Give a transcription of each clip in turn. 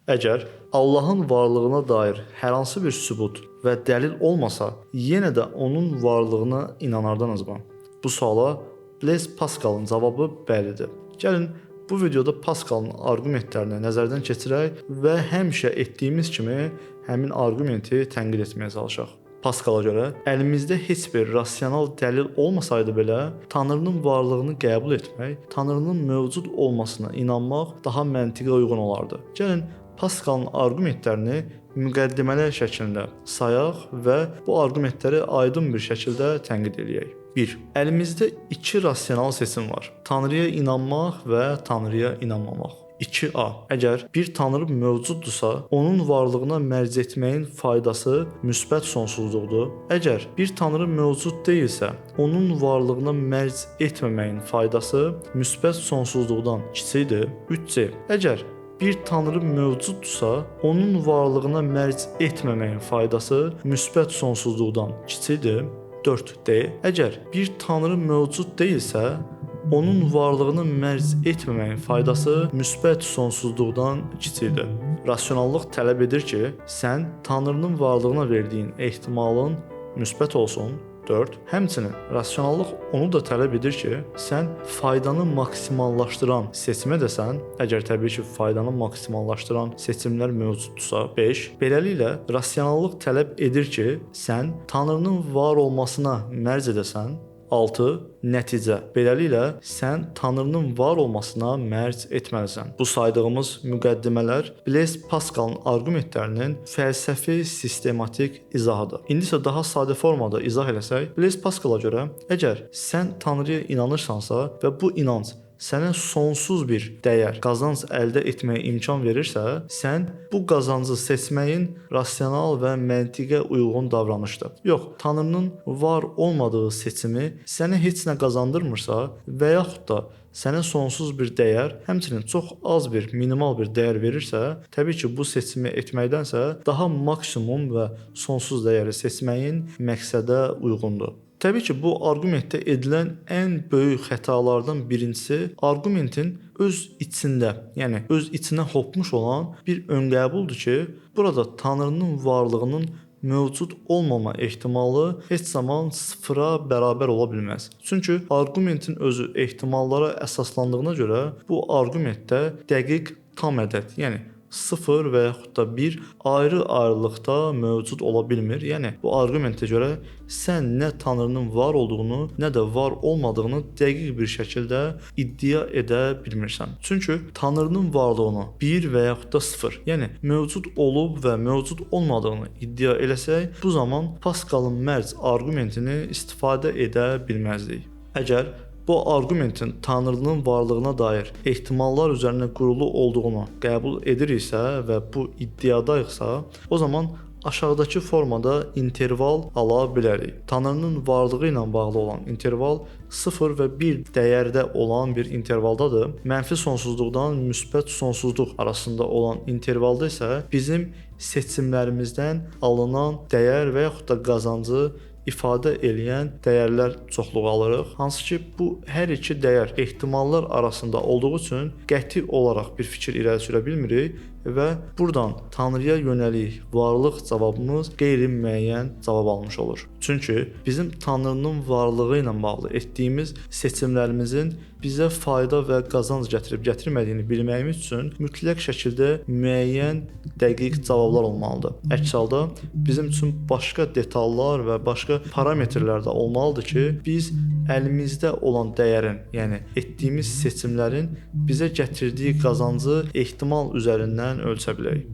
Əgər Allahın varlığına dair hər hansı bir sübut və dəlil olmasa, yenə də onun varlığına inanardınızmı? Bu suala Blaise Pascalın cavabı bəlidir. Gəlin bu videoda Pascalın arqumentlərini nəzərdən keçirək və həmişə etdiyimiz kimi həmin arqumenti tənqid etməyə çalışaq. Pascala görə əlimizdə heç bir rasional dəlil olmasaydı belə, Tanrının varlığını qəbul etmək, Tanrının mövcud olmasına inanmaq daha məntiqə uyğun olardı. Gəlin Pascalın arqumentlərini müqəddimələr şəklində sayaq və bu arqumentləri aydın bir şəkildə tənqid edək. 1. Əlimizdə iki rasional seçim var. Tanrıya inanmaq və Tanrıya inanmamaq. 2a. Əgər bir tanrı mövcuddursa, onun varlığına mərc etməyin faydası müsbət sonsuzluqdur. Əgər bir tanrı mövcud deyilsə, onun varlığına mərc etməməyin faydası müsbət sonsuzluqdan kiçikdir. 3c. Əgər bir tanrı mövcuddursa, onun varlığına mərc etməməyin faydası müsbət sonsuzluqdan kiçikdir. 4d. Əgər bir tanrı mövcud deyilsə, onun varlığını mərc etməməyin faydası müsbət sonsuzluqdan kiçikdir. Rasionallıq tələb edir ki, sən Tanrının varlığına verdiyin ehtimalın müsbət olsun. 4. Həmçinin rasionallıq onu da tələb edir ki, sən faydanı maksimallaşdıran seçim edəsən, əgər təbii ki, faydanı maksimallaşdıran seçimlər mövcuddursa. 5. Beləliklə, rasionallıq tələb edir ki, sən Tanrının var olmasına mərc edəsən. 6. Nəticə. Beləliklə, sən Tanrının var olmasına mərc etməlisən. Bu saydığımız müqəddimələr Blaise Pascalın arqumentlərinin fəlsəfi sistematik izahıdır. İndi isə daha sadə formada izah eləsək, Blaise Pascala görə, əgər sən Tanrıya inanırsansa və bu inanc sənə sonsuz bir dəyər, qazanc əldə etməyə imkan verirsə, sən bu qazancı seçməyin rasional və məntiqə uyğun davranışdır. Yox, Tanrının var olmadığı seçimi sənə heç nə qazandırmırsa və yaxud da sənə sonsuz bir dəyər, həmçinin çox az bir, minimal bir dəyər verirsə, təbii ki, bu seçimi etməkdənsə daha maksimum və sonsuz dəyəri seçməyin məqsədə uyğundur. Təbii ki, bu arqumentdə edilən ən böyük xətalardan birincisi arqumentin öz içində, yəni öz içinə hopmuş olan bir öngəbuldur ki, burada Tanrının varlığının mövcud olmama ehtimalı heç zaman sıfıra bərabər ola bilməz. Çünki arqumentin özü ehtimallara əsaslandığına görə bu arqumentdə dəqiq tam ədəd, yəni 0 və yaxud da 1 ayrı-ayrılıqda mövcud ola bilmir. Yəni, bu arqumentə görə sən nə Tanrının var olduğunu, nə də var olmadığını dəqiq bir şəkildə iddia edə bilmirsən. Çünki Tanrının varlığını 1 və yaxud da 0, yəni mövcud olub və mövcud olmadığını iddia eləsək, bu zaman Pascalın mərc arqumentini istifadə edə bilməzdik. Əgər bu arqumentin Tanrının varlığına dair ehtimallar üzərində qurulu olduğunu qəbul ediriksə və bu iddiadayıqsa, o zaman aşağıdakı formada interval ala bilərik. Tanrının varlığı ilə bağlı olan interval 0 və 1 dəyərdə olan bir intervaldadır. Mənfi sonsuzluqdan müsbət sonsuzluq arasında olan intervalda isə bizim seçimlərimizdən alınan dəyər və yaxud da qazancı ifadə eləyən dəyərlər çoxluğu alırıq. Hansı ki, bu hər iki dəyər ehtimallar arasında olduğu üçün qəti olaraq bir fikir irəli sürə bilmirik və buradan Tanrıya yönəlik varlıq cavabımız qeyri-müəyyən cavab almış olur. Çünki bizim Tanrının varlığı ilə bağlı etdiyimiz seçimlərimizin bizə fayda və qazanc gətirib-gətirmədiyini bilməyimiz üçün mütləq şəkildə müəyyən, dəqiq cavablar olmalıdır. Əks halda bizim üçün başqa detallar və başqa parametrlər də olmalıdır ki, biz əlimizdə olan dəyərin, yəni etdiyimiz seçimlərin bizə gətirdiyi qazancı ehtimal üzərindən ölçə bilək.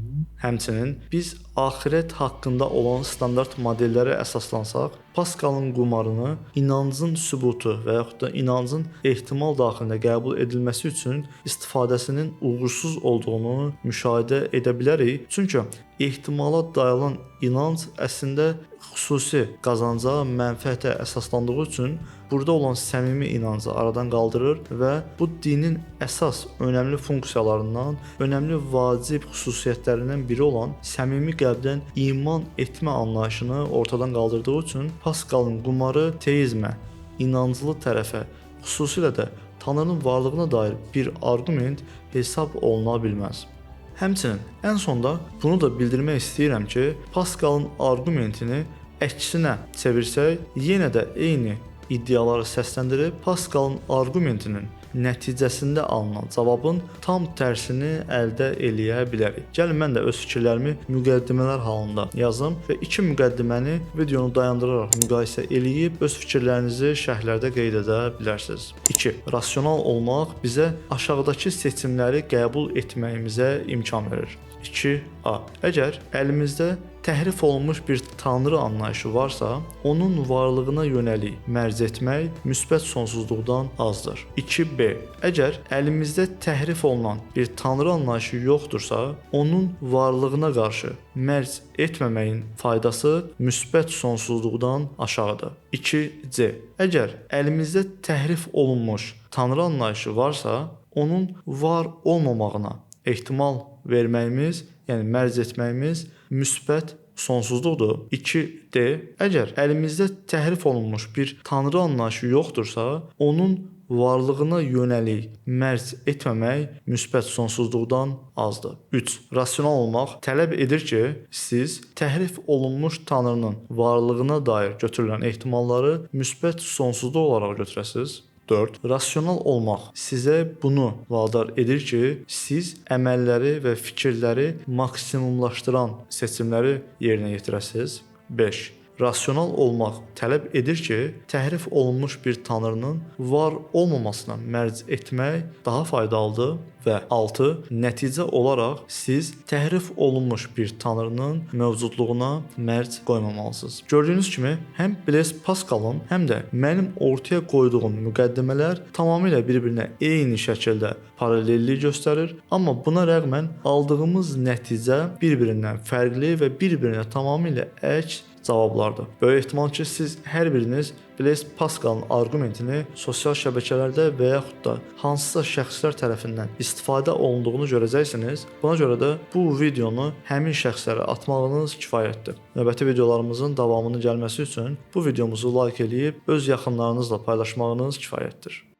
Həmçinin biz axirət haqqında olan standart modellərə əsaslansaq, Pascalın qumarını inancın sübutu və yaxud da inancın ehtimal daxilində qəbul edilməsi üçün istifadəsinin uğursuz olduğunu müşahidə edə bilərik. Çünki ehtimala dayanan inanc əslində xüsusi qazanca, mənfəətə əsaslandığı üçün burada olan səmimi inancı aradan qaldırır və bu dinin əsas önəmli funksiyalarından, önəmli vacib xüsusiyyətlərindən biri olan səmimi qəlbdən iman etmə anlayışını ortadan qaldırdığı üçün Pascalın qumarı teizmə, inanclı tərəfə, xüsusilə də Tanrının varlığına dair bir arqument hesab oluna bilməz. Həmçinin ən sonda bunu da bildirmək istəyirəm ki, Pascalın arqumentini əksinə çevirsək, yenə də eyni iddiaları səsləndirib Pascalın arqumentinin nəticəsində alınan cavabın tam tərsini əldə eləyə bilərik. Gəlin mən də öz fikirlərimi müqəddimələr halında yazım və iki müqəddiməni videonu dayandıraraq müqayisə eləyib öz fikirlərinizi şərhlərdə qeyd edə bilərsiniz. 2. Rasional olmaq bizə aşağıdakı seçimləri qəbul etməyimizə imkan verir. 2a. Əgər əlimizdə təhrif olunmuş bir tanrı anlayışı varsa, onun varlığına yönəlik mərc etmək müsbət sonsuzluqdan azdır. 2b. Əgər əlimizdə təhrif olunan bir tanrı anlayışı yoxdursa, onun varlığına qarşı mərc etməməyin faydası müsbət sonsuzluqdan aşağıdır. 2c. Əgər əlimizdə təhrif olunmuş tanrı anlayışı varsa, onun var olmamağına ehtimal verməyimiz, yəni mərc etməyimiz müsbət sonsuzluqdur. 2d. Əgər əlimizdə təhrif olunmuş bir tanrı anlayışı yoxdursa, onun varlığına yönəlik mərc etməmək müsbət sonsuzluqdan azdır. 3. Rasional olmaq tələb edir ki, siz təhrif olunmuş tanrının varlığına dair götürülən ehtimalları müsbət sonsuzluq olaraq götürəsiniz. 4. Rasional olmaq sizə bunu vadar edir ki, siz əməlləri və fikirləri maksimumlaşdıran seçimləri yerinə yetirəsiniz. 5. Rasional olmaq tələb edir ki, təhrif olunmuş bir tanrının var olmamasına mərc etmək daha faydalıdır və 6. Nəticə olaraq siz təhrif olunmuş bir tanrının mövcudluğuna mərc qoymamalısınız. Gördüyünüz kimi, həm Blaise Pascalın, həm də mənim ortaya qoyduğum müqəddimələr tamamilə bir-birinə eyni şəkildə paralellik göstərir, amma buna rəğmən aldığımız nəticə bir-birindən fərqli və bir-birinə tamamilə əks cavablardır. Böyük ehtimal ki, siz hər biriniz Blaise Pascalın arqumentini sosial şəbəkələrdə və yaxud da hansısa şəxslər tərəfindən istifadə olunduğunu görəcəksiniz. Buna görə də bu videonu həmin şəxslərə atmağınız kifayətdir. Növbəti videolarımızın davamının gəlməsi üçün bu videomuzu like eləyib öz yaxınlarınızla paylaşmağınız kifayətdir.